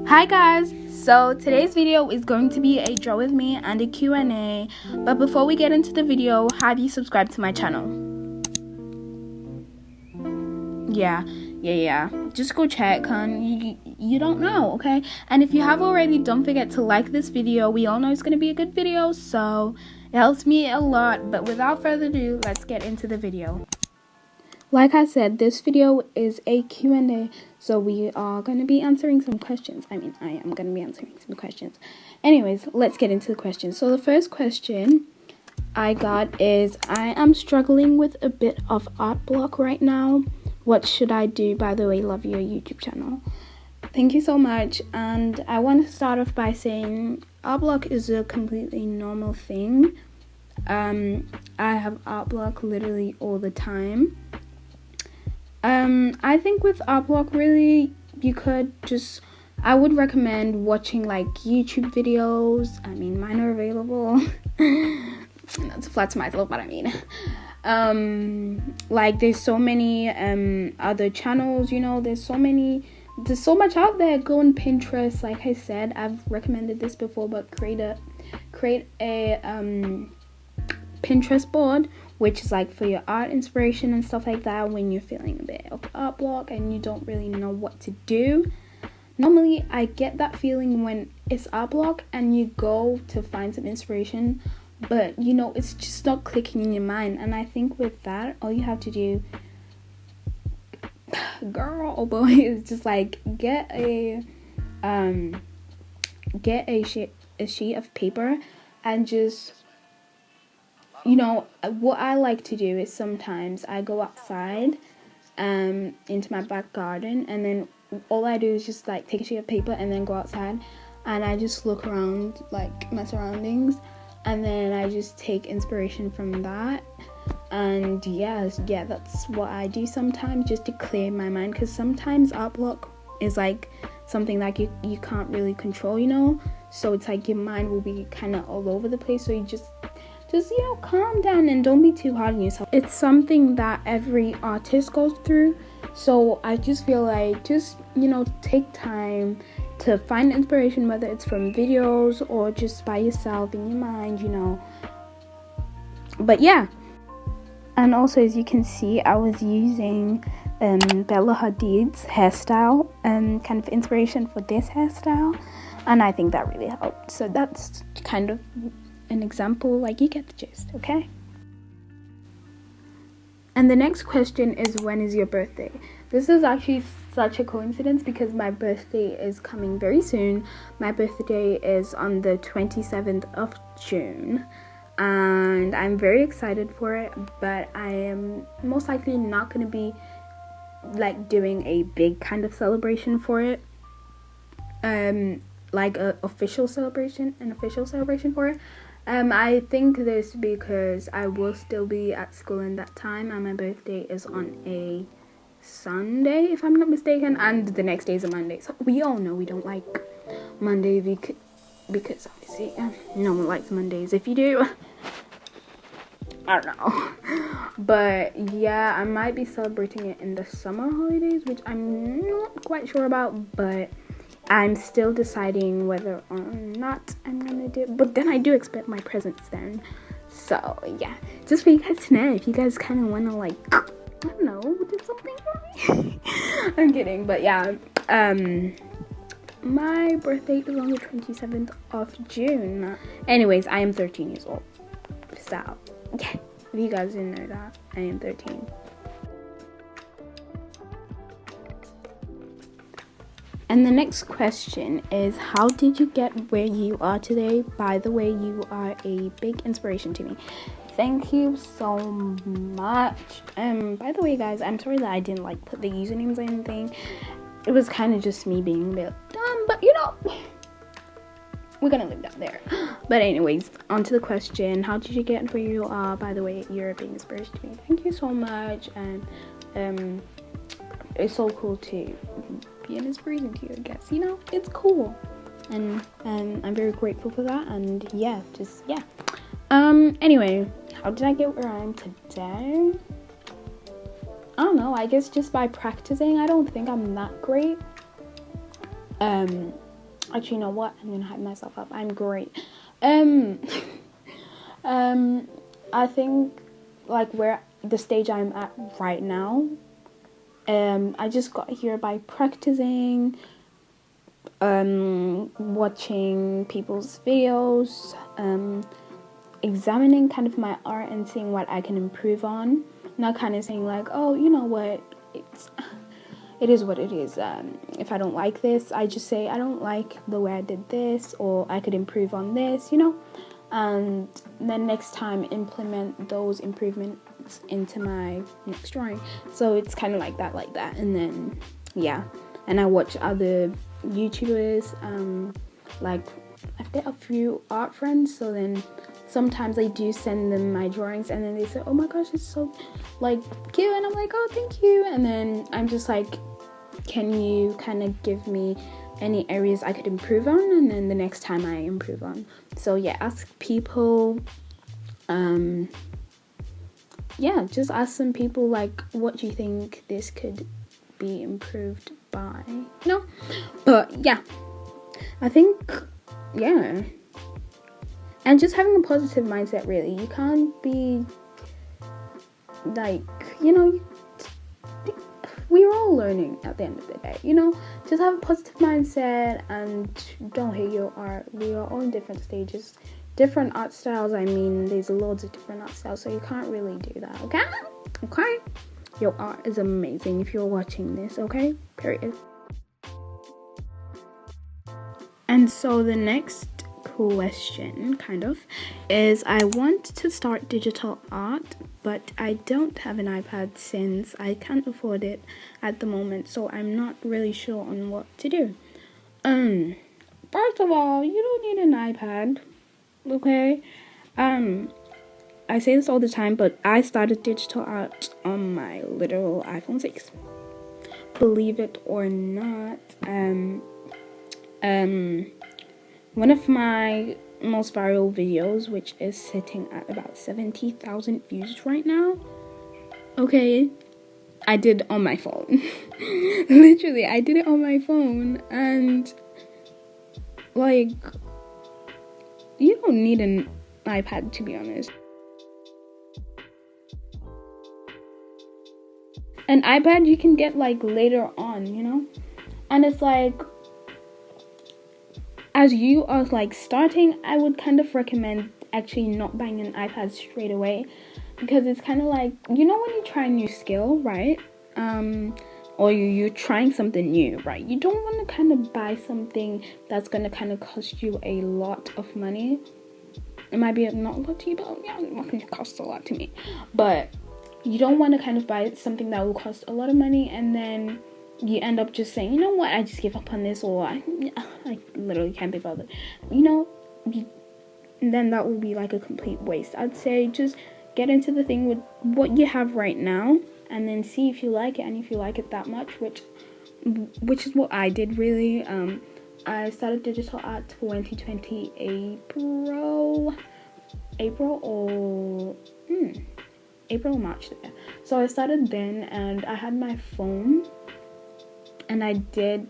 Hi guys, so today's video is going to be a draw with me and a Q&A, but before we get into the video, have you subscribed to my channel? Yeah, just go check, hun. You don't know, okay? And if you have already, don't forget to like this video. We all know it's going to be a good video, so it helps me a lot. But without further ado, let's get into the video. Like I said, this video is a Q&A, so we are going to be answering some questions. I am going to be answering some questions. Anyways, let's get into the questions. So the first question I got is, I am struggling with a bit of art block right now. What should I do? By the way, love your YouTube channel. Thank you so much. And I want to start off by saying art block is a completely normal thing. I have art block literally all the time. I think with art block, really, I would recommend watching like YouTube videos. Mine are available. That's a flat to myself, but like there's so many other channels, there's so much out there. Go on Pinterest. Like I said, I've recommended this before, but create a Pinterest board, which is like for your art inspiration and stuff like that when you're feeling a bit of art block and you don't really know what to do. Normally I get that feeling when it's art block and you go to find some inspiration, but it's just not clicking in your mind. And I think with that, all you have to do, girl or boy, is just like get a sheet of paper and just, what I like to do is sometimes I go outside into my back garden, and then all I do is just like take a sheet of paper and then go outside and I just look around like my surroundings, and then I just take inspiration from that. And yeah, that's what I do sometimes, just to clear my mind, because sometimes art block is like something like you can't really control, so it's like your mind will be kind of all over the place. So you just calm down and don't be too hard on yourself. It's something that every artist goes through, so I just feel like take time to find inspiration, whether it's from videos or just by yourself in your mind, but yeah. And also, as you can see, I was using Bella Hadid's hairstyle kind of inspiration for this hairstyle, and I think that really helped. So that's kind of an example, like you get the gist, okay? And the next question is, when is your birthday? This is actually such a coincidence because my birthday is coming very soon. My birthday is on the 27th of June, and I'm very excited for it, but I am most likely not going to be like doing a big kind of celebration for it, like an official celebration for it. I think this because I will still be at school in that time, and my birthday is on a Sunday, if I'm not mistaken, and the next day is a Monday. So we all know we don't like Monday because obviously no one likes Mondays. If you do, I don't know. But yeah, I might be celebrating it in the summer holidays, which I'm not quite sure about, but I'm still deciding whether or not I'm gonna do it. But then I do expect my presents then. So yeah, just for you guys to know, if you guys kind of want to, like, I don't know, do something for me. I'm kidding, but yeah, my birthday is on the 27th of June. Anyways, I am 13 years old. So yeah, if you guys didn't know that, I am 13. And the next question is, how did you get where you are today? By the way, you are a big inspiration to me. Thank you so much. By the way, guys, I'm sorry that I didn't like put the usernames or anything. It was kind of just me being a bit dumb, but we're gonna leave that there. But anyways, on to the question, how did you get where you are? By the way, you're a big inspiration to me. Thank you so much. And it's so cool to be an inspiration to you, I guess. It's cool, and I'm very grateful for that. And yeah. Anyway, how did I get where I am today? I don't know, I guess just by practicing. I don't think I'm that great. Actually, you know what? I'm gonna hype myself up. I'm great. Um, I think like where the stage I'm at right now. I just got here by practicing, watching people's videos, examining kind of my art and seeing what I can improve on. Not kind of saying like, oh, you know what, it is what it is. If I don't like this, I just say I don't like the way I did this, or I could improve on this, and then next time implement those improvements into my next drawing. So it's kind of like that, and then yeah, and I watch other YouTubers, like I've got a few art friends, so then sometimes I do send them my drawings, and then they say, oh my gosh, it's so like cute, and I'm like, oh, thank you. And then I'm just like, can you kind of give me any areas I could improve on, and then the next time I improve on. So yeah, ask people, just ask some people like, what do you think this could be improved by? But yeah, I think, yeah, and just having a positive mindset, really. You can't be like, we're all learning at the end of the day, just have a positive mindset and don't hate your art. We are all in different stages, different art styles. I mean, there's loads of different art styles, so you can't really do that. Okay, your art is amazing if you're watching this. Okay, period. And so the next question kind of is, I want to start digital art, but I don't have an iPad since I can't afford it at the moment, so I'm not really sure on what to do. First of all, you don't need an iPad, okay? I say this all the time, but I started digital art on my literal iPhone 6. Believe it or not. One of my most viral videos, which is sitting at about 70,000 views right now. Okay, I did on my phone. Literally, I did it on my phone, and like, you don't need an iPad, to be honest. An iPad you can get like later on, and it's like, as you are like starting, I would kind of recommend actually not buying an iPad straight away, because it's kind of like, when you try a new skill, right? Or you're trying something new, right? You don't want to kind of buy something that's going to kind of cost you a lot of money. It might be not a lot to you, but yeah, it costs a lot to me. But you don't want to kind of buy something that will cost a lot of money, and then you end up just saying, you know what, I just give up on this, or I literally can't be bothered. Then that would be like a complete waste. I'd say just get into the thing with what you have right now, and then see if you like it, and if you like it that much, which is what I did, really. I started digital art 2020 April or March there. So I started then, and I had my phone, and I did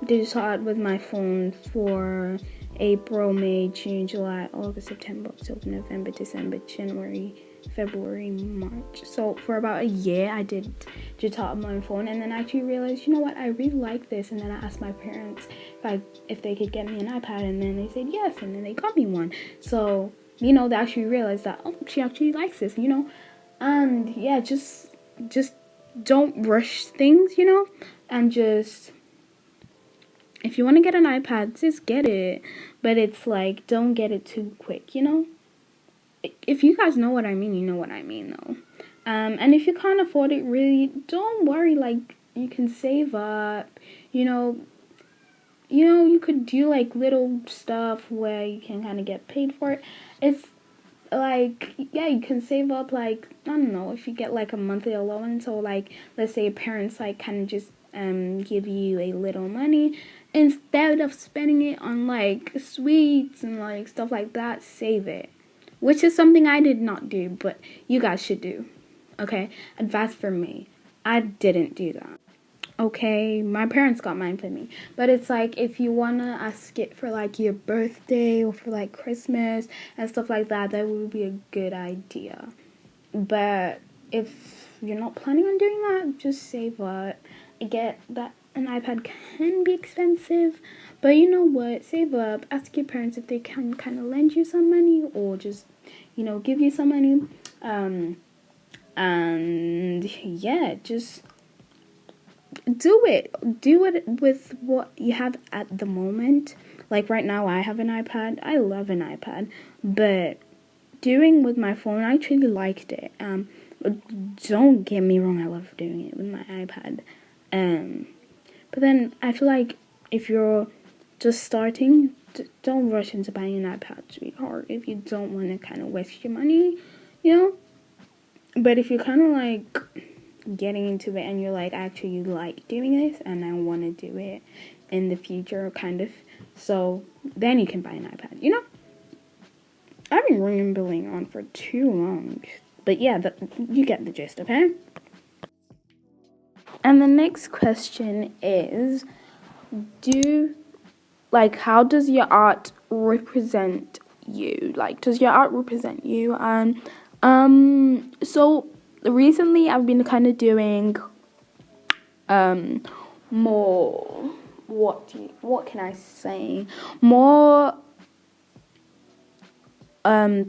digital art with my phone for April, May, June, July, August, September, October, November, December, January, February, March. So for about a year, I did digital art on my phone, and then I actually realized, I really like this. And then I asked my parents if they could get me an iPad, and then they said yes, and then they got me one. So, they actually realized that, oh, she actually likes this, and yeah, just don't rush things, and just, if you want to get an iPad, just get it, but it's like, don't get it too quick, If you guys know what I mean, you know what I mean, though. And if you can't afford it, really, don't worry, like, you can save up, you could do, like, little stuff where you can kind of get paid for it. It's like, yeah, you can save up, like, I don't know, if you get like a monthly allowance, or like, let's say your parents like kind of just give you a little money, instead of spending it on like sweets and like stuff like that, save it, which is something I did not do, but you guys should do. Okay, advice from me, I didn't do that. Okay, my parents got mine for me. But it's like if you wanna ask it for like your birthday or for like Christmas and stuff like that, that would be a good idea. But if you're not planning on doing that, just save up. I get that an iPad can be expensive, but you know what? Save up. Ask your parents if they can kind of lend you some money or just, give you some money. And yeah, just do it. Do it with what you have at the moment. Like right now, I have an iPad. I love an iPad, but doing with my phone, I actually liked it. Don't get me wrong, I love doing it with my iPad. But then I feel like if you're just starting, don't rush into buying an iPad, sweetheart. If you don't want to kind of waste your money, But if you're kind of like getting into it and you're like, actually, you like doing this and I want to do it in the future, kind of. So then you can buy an iPad, I've been rambling on for too long. But yeah, you get the gist, okay? And the next question is, how does your art represent you? Like, does your art represent you? And, so recently I've been kind of doing, more, what can I say? More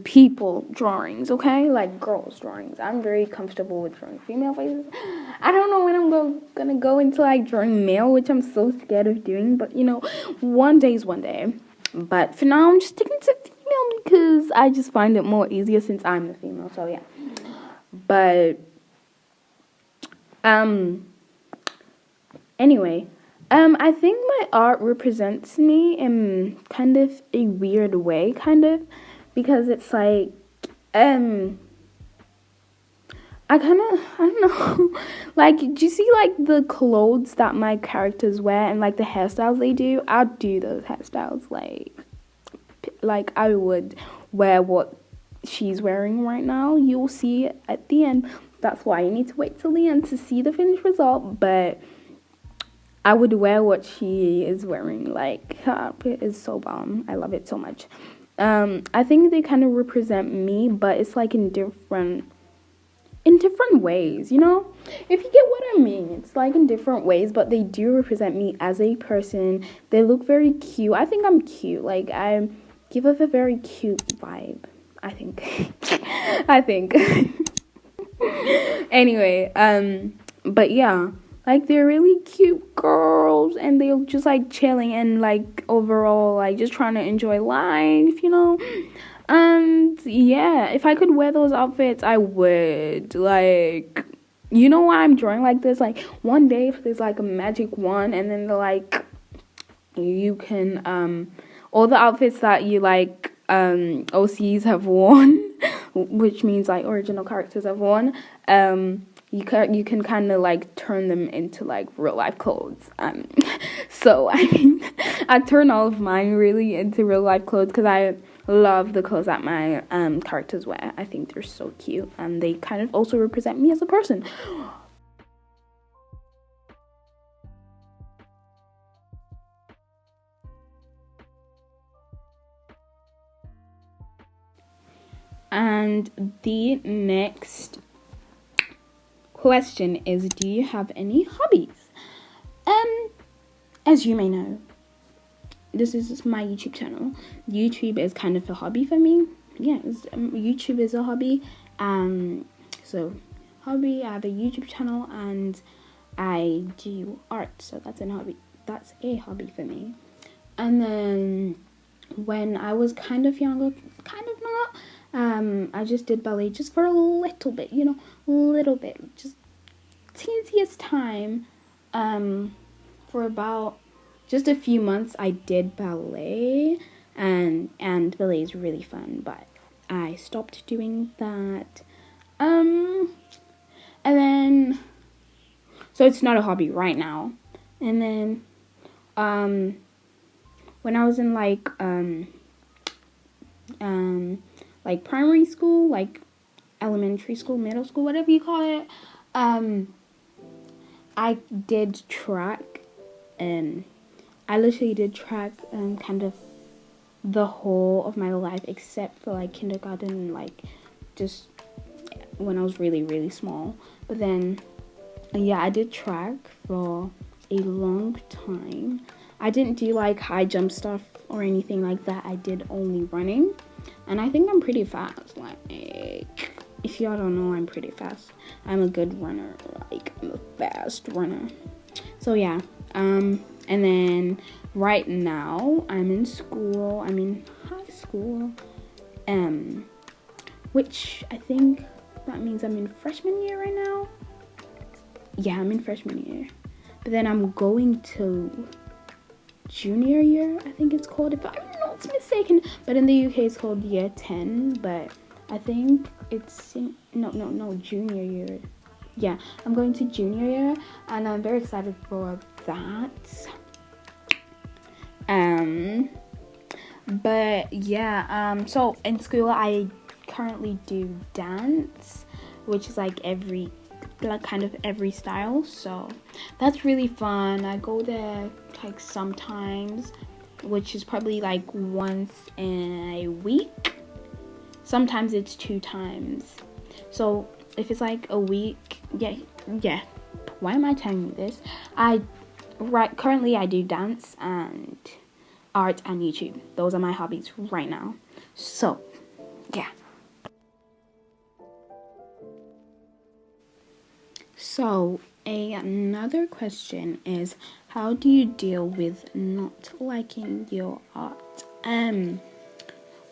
people drawings, okay? Like girls drawings. I'm very comfortable with drawing female faces. I don't know when I'm gonna go into like drawing male, which I'm so scared of doing, but one day is one day. But for now I'm just sticking to female because I just find it more easier since I'm the female, so yeah. But anyway, I think my art represents me in kind of a weird way, because it's like, I don't know, like, do you see, like, the clothes that my characters wear and, like, the hairstyles they do? I'll do those hairstyles, like, I would wear what she's wearing right now. You'll see it at the end. That's why you need to wait till the end to see the finished result, but I would wear what she is wearing. Like, it is so bomb. I love it so much. I think they kind of represent me, but it's like in different ways, If you get what I mean, it's like in different ways, but they do represent me as a person. They look very cute. I think I'm cute. Like, I give off a very cute vibe, I think. I think. Anyway, but yeah. Like, they're really cute girls, and they're just, like, chilling and, like, overall, like, just trying to enjoy life, And, yeah, if I could wear those outfits, I would. Like, why I'm drawing like this? Like, one day, if there's, like, a magic wand, and then, like, you can, all the outfits that you, like, OCs have worn, which means, like, original characters have worn, you can kind of like turn them into like real life clothes. So I mean, I turn all of mine really into real life clothes because I love the clothes that my characters wear. I think they're so cute, and they kind of also represent me as a person. And the next question is, do you have any hobbies? As you may know, this is my YouTube channel. YouTube is kind of a hobby for me. Yeah, YouTube is a hobby. So hobby, I have a YouTube channel and I do art, so that's a hobby. That's a hobby for me. And then when I was kind of younger, kind of not, I just did ballet just for a little bit, just teeniest time. For about just a few months I did ballet, and ballet is really fun, but I stopped doing that. And then, so it's not a hobby right now. And then, when I was in like primary school, like elementary school, middle school, whatever you call it, I did track, I literally did track kind of the whole of my life except for like kindergarten and like just when I was really, really small. But then yeah, I did track for a long time. I didn't do like high jump stuff or anything like that. I did only running, and I think I'm pretty fast. Like, if y'all don't know, I'm pretty fast. I'm a good runner. Like, I'm a fast runner. So yeah, and then right now I'm in school. I'm in high school, which I think that means I'm in freshman year right now. Yeah, I'm in freshman year, but then I'm going to junior year, I think it's called, if I'm not mistaken. But in the UK it's called year 10, but I think it's no junior year. Yeah, I'm going to junior year, and I'm very excited for that. But yeah, so in school I currently do dance, which is like kind of every style, so that's really fun. I go there like sometimes, which is probably like once in a week. Sometimes it's 2 times. So if it's like a week, yeah. Why am I telling you this? Currently I do dance and art and YouTube. Those are my hobbies right now. So yeah. So another question is, how do you deal with not liking your art?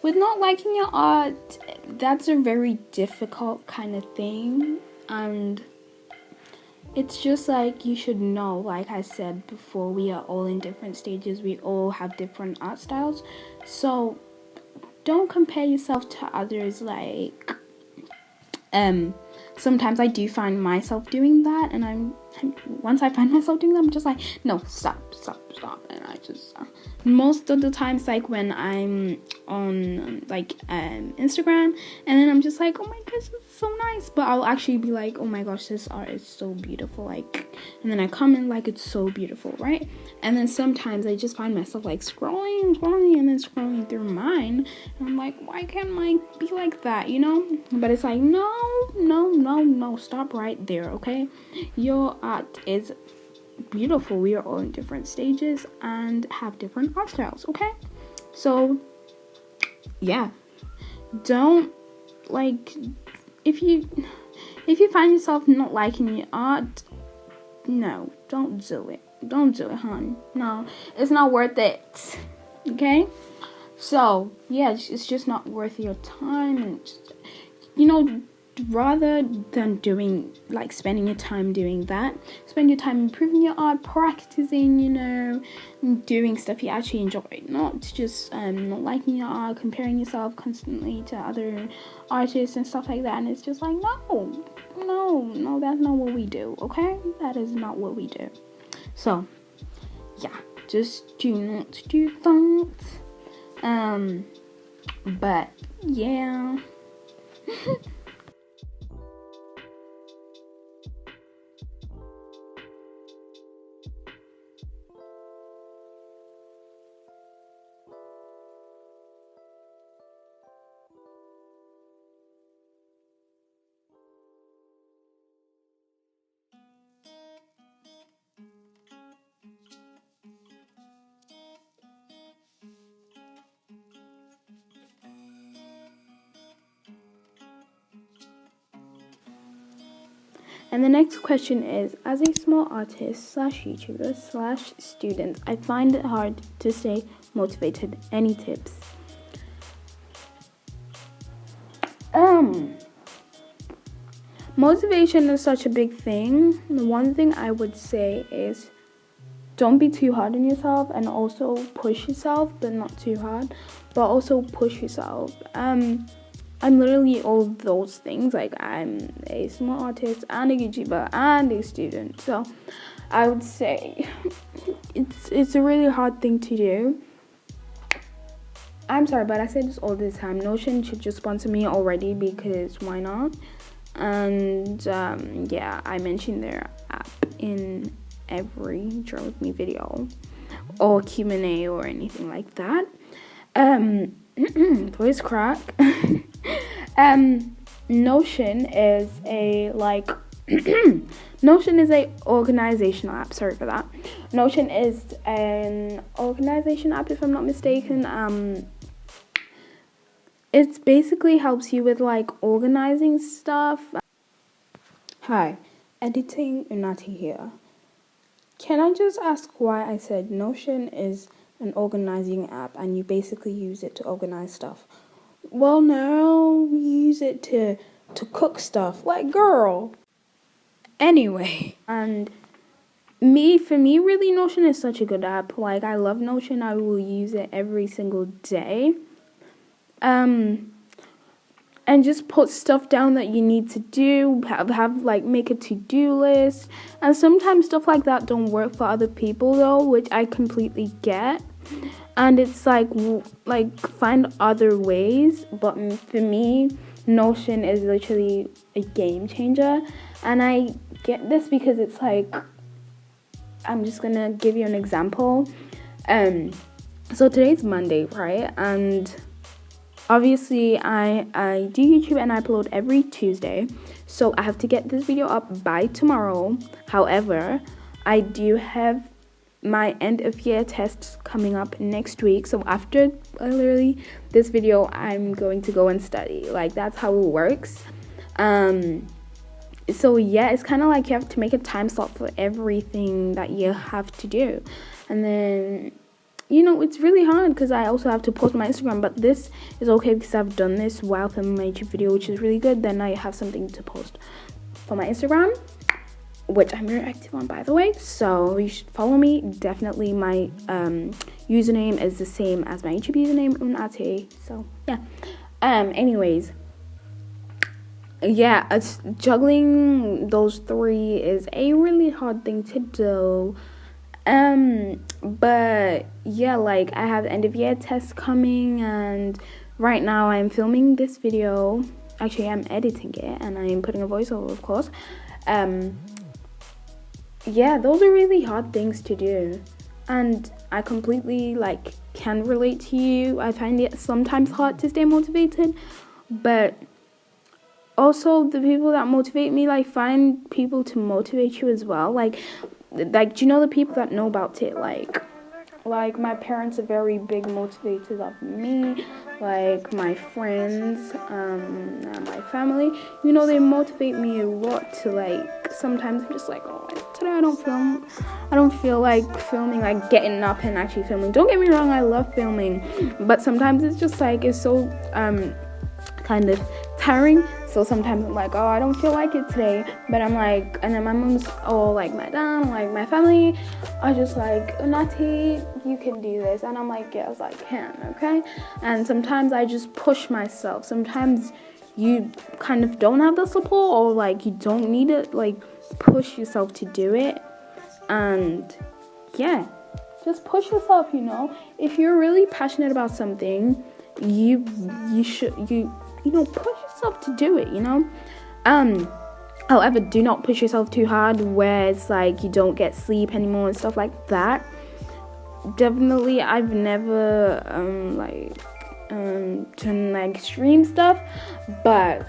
With not liking your art, that's a very difficult kind of thing, and it's just like, you should know, like I said before, we are all in different stages. We all have different art styles, so don't compare yourself to others. Like, sometimes I do find myself doing that, and once I find myself doing that, I'm just like, no, stop, and I just most of the times, like when I'm on like Instagram, and then I'm just like, oh my gosh, it's so nice, but I'll actually be like, oh my gosh, this art is so beautiful, like, and then I comment like, it's so beautiful, right? And then sometimes I just find myself like scrolling and then scrolling through mine, and I'm like, why can't I be like that, you know? But it's like, no, stop right there, okay? Your art is beautiful. We are all in different stages and have different art styles, okay? So yeah, don't, like, if you find yourself not liking your art, no, don't do it, hon. No, it's not worth it, okay? So yeah, it's just not worth your time, and just, rather than spending your time doing that, spend your time improving your art, practicing, doing stuff you actually enjoy, not just not liking your art, comparing yourself constantly to other artists and stuff like that. And it's just like, no, that's not what we do, okay? That is not what we do. So yeah, just do not do that. But yeah. And the next question is, as a small artist / YouTuber / student, I find it hard to stay motivated. Any tips? Motivation is such a big thing. The one thing I would say is, don't be too hard on yourself, and also push yourself, but not too hard, but also push yourself. I'm literally all those things. Like, I'm a small artist and a YouTuber and a student. So I would say it's a really hard thing to do. I'm sorry, but I say this all the time. Notion should just sponsor me already, because why not? And yeah, I mentioned their app in every Draw With Me video or Q&A or anything like that. Voice crack. Notion is a Notion is a organizational app. Sorry for that. Notion is an organization app, if I'm not mistaken. It basically helps you with like organizing stuff. Hi, editing Unarty here. Can I just ask why I said Notion is an organizing app and you basically use it to organize stuff? Well, no, we use it to cook stuff. Like, girl. Anyway, and for me, really, Notion is such a good app. Like, I love Notion. I will use it every single day. And just put stuff down that you need to do, have like make a to-do list. And sometimes stuff like that don't work for other people though, which I completely get. And it's like find other ways. But for me, Notion is literally a game changer. And I get this because it's like, I'm just gonna give you an example. So today's Monday, right? And obviously, I do YouTube and I upload every Tuesday, so I have to get this video up by tomorrow. However, I do have my end of year tests coming up next week, so after literally this video, I'm going to go and study. Like, that's how it works. So yeah, it's kind of like you have to make a time slot for everything that you have to do, and then, you know, it's really hard because I also have to post my Instagram, but this is okay because I've done this while filming my YouTube video, which is really good. Then I have something to post for my Instagram, which I'm very active on, by the way, so you should follow me. Definitely my username is the same as my YouTube username, unarty. So yeah, anyways, yeah, juggling those three is a really hard thing to do. But yeah, like, I have end of year tests coming, and right now I'm filming this video. Actually, I'm editing it and I'm putting a voiceover, of course. Yeah, those are really hard things to do, and I completely like can relate to you. I find it sometimes hard to stay motivated, but also the people that motivate me, like, find people to motivate you as well. Like, do you know the people that know about it? Like my parents are very big motivators of me. Like my friends, and my family, you know, they motivate me a lot to, like, sometimes I'm just like, oh, today I don't feel like filming, like getting up and actually filming. Don't get me wrong, I love filming, but sometimes it's just like, it's so kind of tiring. So sometimes I'm like, oh, I don't feel like it today. But I'm like, and then my mom's, or like my dad, like my family are just like, Unarty, you can do this. And I'm like, yes, I can, okay? And sometimes I just push myself. Sometimes you kind of don't have the support, or like you don't need it, like push yourself to do it. And yeah, just push yourself, you know? If you're really passionate about something, you know, push yourself to do it, you know? However, do not push yourself too hard where it's like you don't get sleep anymore and stuff like that. Definitely, I've never done like extreme stuff, but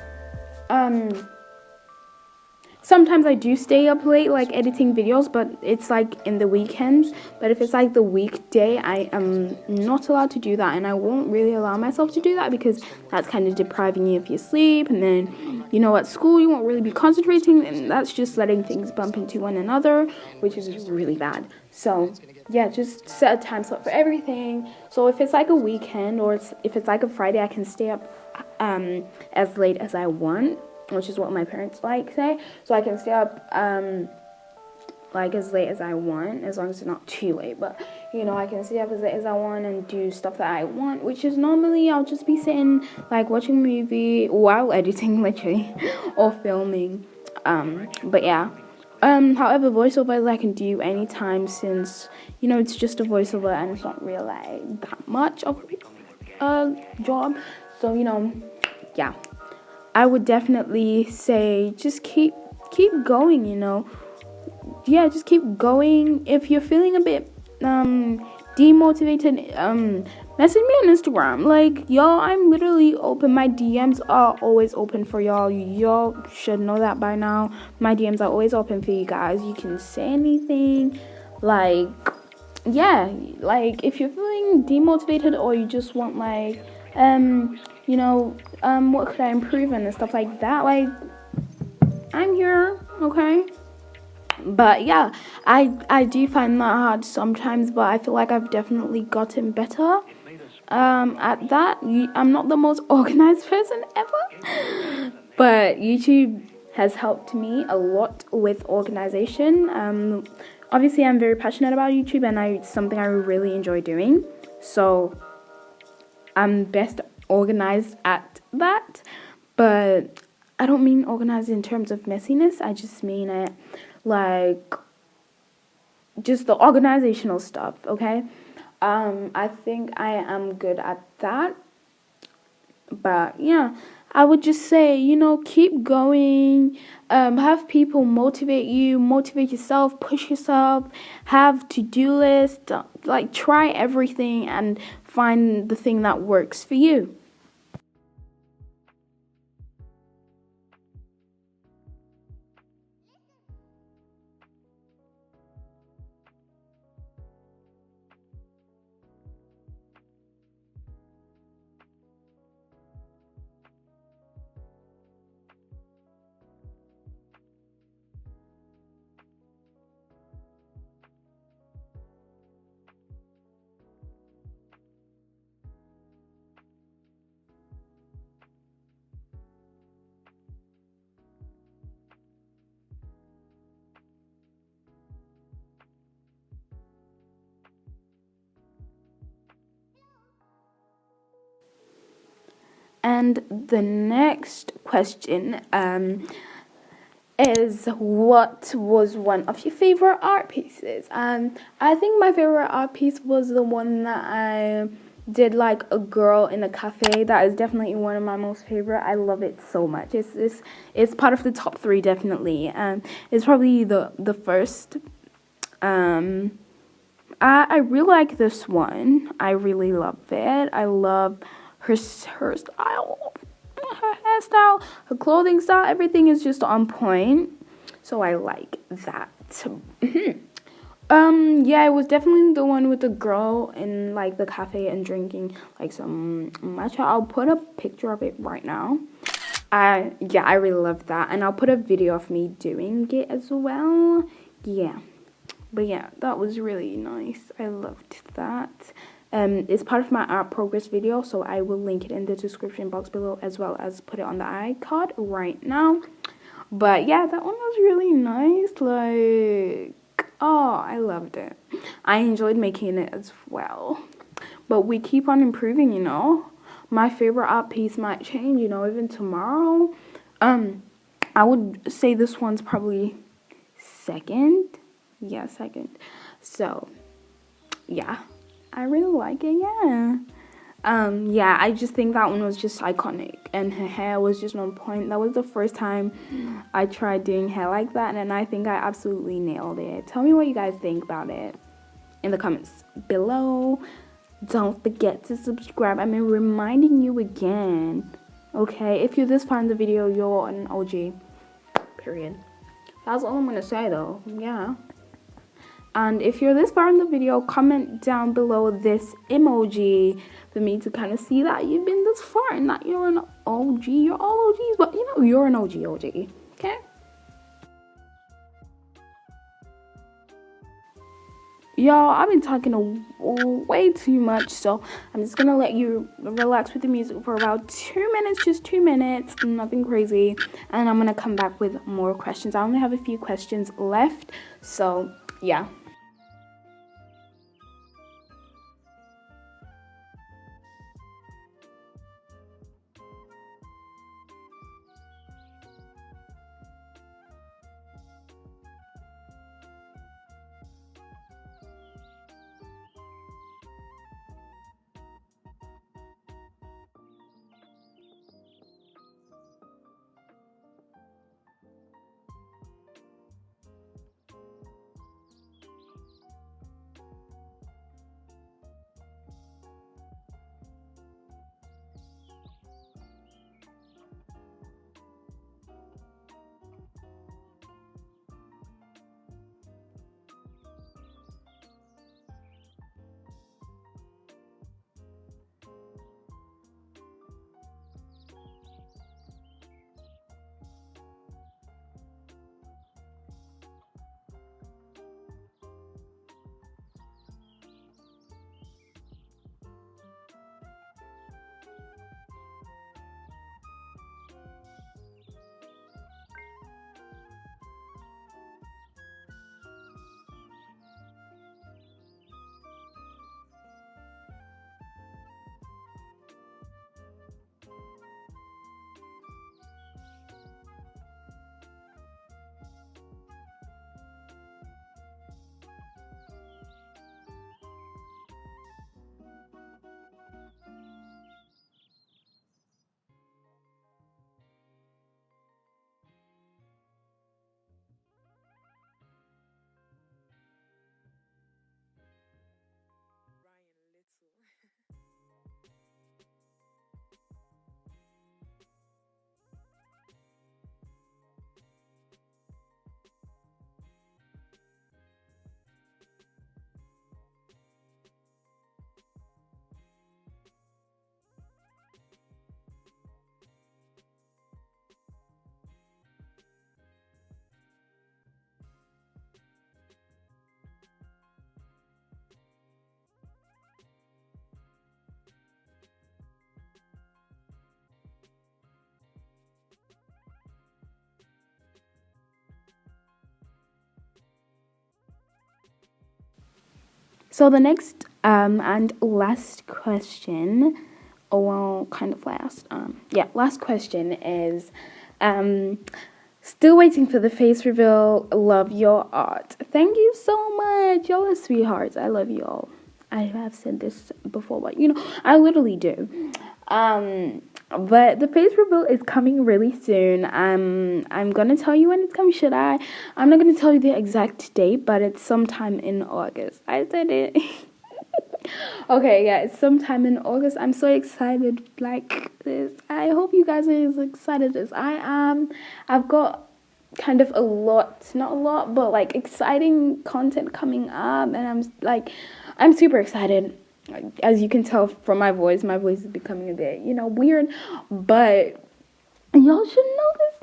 sometimes I do stay up late, like editing videos, but it's like in the weekends. But if it's like the weekday, I am not allowed to do that, and I won't really allow myself to do that because that's kind of depriving you of your sleep. And then, you know, at school you won't really be concentrating, and that's just letting things bump into one another, which is really bad. So yeah, just set a time slot for everything. So if it's like a weekend, or if it's like a Friday, I can stay up as late as I want, which is what my parents like say. So I can stay up like as late as I want, as long as it's not too late. But, you know, I can stay up as late as I want and do stuff that I want, which is normally I'll just be sitting like watching a movie while editing, literally, or filming. But yeah. However, voiceovers I can do anytime, since, you know, it's just a voiceover and it's not really like that much of a job. So, you know, yeah, I would definitely say just keep going, you know. yeah, just keep going. If you're feeling a bit demotivated, message me on Instagram. Like, y'all, I'm literally open. My DMs are always open for y'all. Y'all should know that by now. My DMs are always open for you guys. You can say anything. Like, yeah, like if you're feeling demotivated, or you just want like what could I improve on and stuff like that, like, I'm here, okay? But yeah, I do find that hard sometimes, but I feel like I've definitely gotten better at that. I'm not the most organized person ever, but YouTube has helped me a lot with organization. Obviously, I'm very passionate about YouTube, and it's something I really enjoy doing. So I'm best organized at that, but I don't mean organized in terms of messiness. I just mean it like just the organizational stuff, okay? I think I am good at that. But yeah, I would just say, keep going. Have people motivate you, motivate yourself, push yourself, have to-do list, like try everything and find the thing that works for you. And the next question is, what was one of your favorite art pieces? I think my favorite art piece was the one that I did, like a girl in a cafe. That is definitely one of my most favorite. I love it so much. It's part of the top 3, definitely. It's probably the first. I really like this one. I really love it. I love her style, her hairstyle, her clothing style. Everything is just on point. So I like that. Yeah, it was definitely the one with the girl in like the cafe and drinking like some matcha. I'll put a picture of it right now. I really love that, and I'll put a video of me doing it as well. Yeah. But yeah, that was really nice. I loved that. It's part of my art progress video, so I will link it in the description box below, as well as put it on the iCard right now. But yeah, that one was really nice. Like, oh, I loved it. I enjoyed making it as well. But we keep on improving, My favorite art piece might change, even tomorrow. I would say this one's probably second. Yeah, second. So, yeah, I really like it. Yeah, I just think that one was just iconic, and her hair was just on point. That was the first time I tried doing hair like that, and I think I absolutely nailed it. Tell me what you guys think about it in the comments below. Don't forget to subscribe. I'm reminding you again, okay? If you're this far in the video, you're an OG, period. That's all I'm gonna say though. Yeah. And if you're this far in the video, comment down below this emoji for me to kind of see that you've been this far and that you're an OG. You're all OGs, but you're an OG, okay? Y'all, I've been talking way too much, so I'm just gonna let you relax with the music for about 2 minutes, just 2 minutes, nothing crazy, and I'm gonna come back with more questions. I only have a few questions left, so yeah. So the next and last question, oh well, kind of last. Last question is, still waiting for the face reveal. Love your art. Thank you so much. Y'all are sweethearts. I love y'all. I have said this before, but I literally do. But the face reveal is coming really soon. I'm gonna tell you when it's coming. Should I? I'm not gonna tell you the exact date, but it's sometime in August. I said it. Okay, yeah, it's sometime in August. I'm so excited like this. I hope you guys are as excited as I am. I've got kind of not a lot, but like exciting content coming up, and I'm super excited. As you can tell from my voice is becoming a bit, weird, but y'all should know this,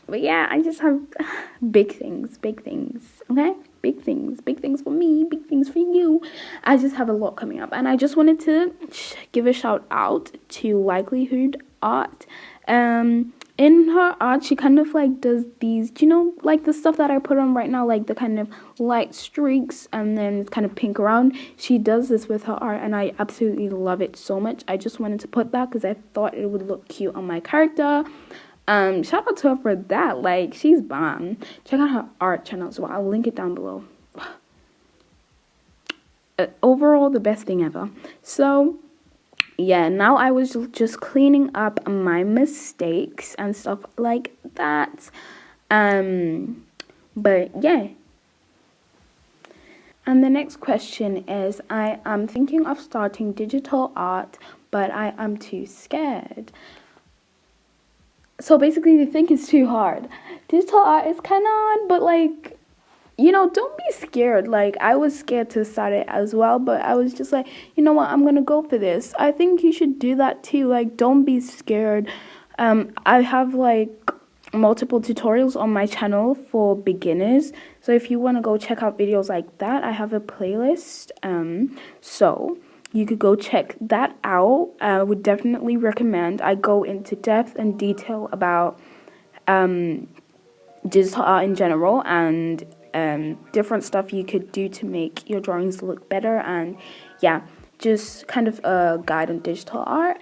but yeah, I just have big things, okay? Big things for me, big things for you. I just have a lot coming up, and I just wanted to give a shout out to Likelihood Art. In her art, she kind of like does these, like the stuff that I put on right now, like the kind of light streaks and then kind of pink around. She does this with her art, and I absolutely love it so much. I just wanted to put that because I thought it would look cute on my character. Shout out to her for that. Like, she's bomb. Check out her art channel as well. I'll link it down below. Overall, the best thing ever. So yeah, now I was just cleaning up my mistakes and stuff like that. But yeah. And the next question is, I am thinking of starting digital art, but I am too scared. So basically, they think it's too hard. Digital art is kind of hard, but like, don't be scared. Like, I was scared to start it as well, but I was just like, you know what, I'm going to go for this. I think you should do that too. Like, don't be scared. I have like multiple tutorials on my channel for beginners. So if you want to go check out videos like that, I have a playlist. So you could go check that out. I would definitely recommend. I go into depth and detail about digital art in general, and different stuff you could do to make your drawings look better, and yeah, just kind of a guide on digital art.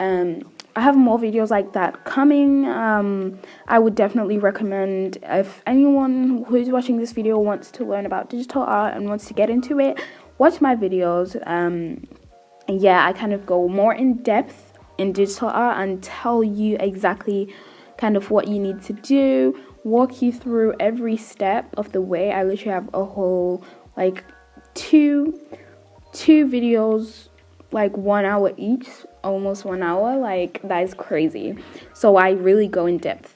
I have more videos like that coming. I would definitely recommend, if anyone who's watching this video wants to learn about digital art and wants to get into it, watch my videos. Yeah, I kind of go more in depth in digital art and tell you exactly kind of what you need to do, walk you through every step of the way. I literally have a whole like two videos, like 1 hour each, almost 1 hour. Like, that is crazy. So I really go in depth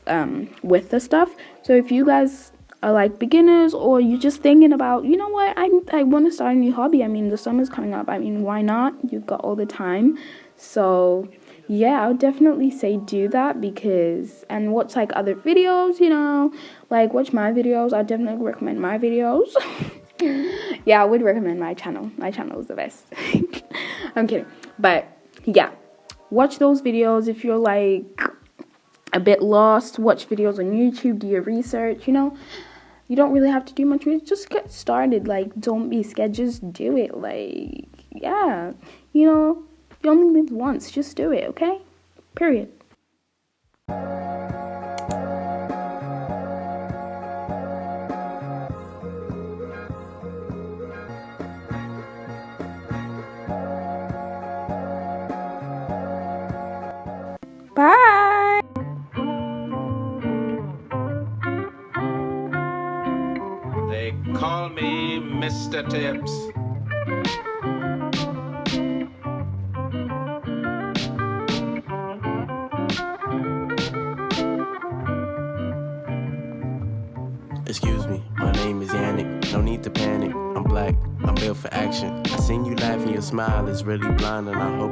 with the stuff. So if you guys are like beginners, or you're just thinking about, you know what, I want to start a new hobby. I mean, the summer's coming up. I mean, why not? You've got all the time. So yeah, I would definitely say do that, because, and watch like other videos, like watch my videos. I definitely recommend my videos. Yeah, I would recommend my channel. My channel is the best. I'm kidding. But yeah, watch those videos. If you're like a bit lost, watch videos on YouTube, do your research. You don't really have to do much research. Just get started. Like, don't be scared. Just do it. Like, yeah, you only live once. Just do it, okay? Period. Bye. They call me Mr. Tips. Excuse me, my name is Yannick. No need to panic. I'm black. I'm built for action. I seen you laughing. Your smile is really blind, and I hope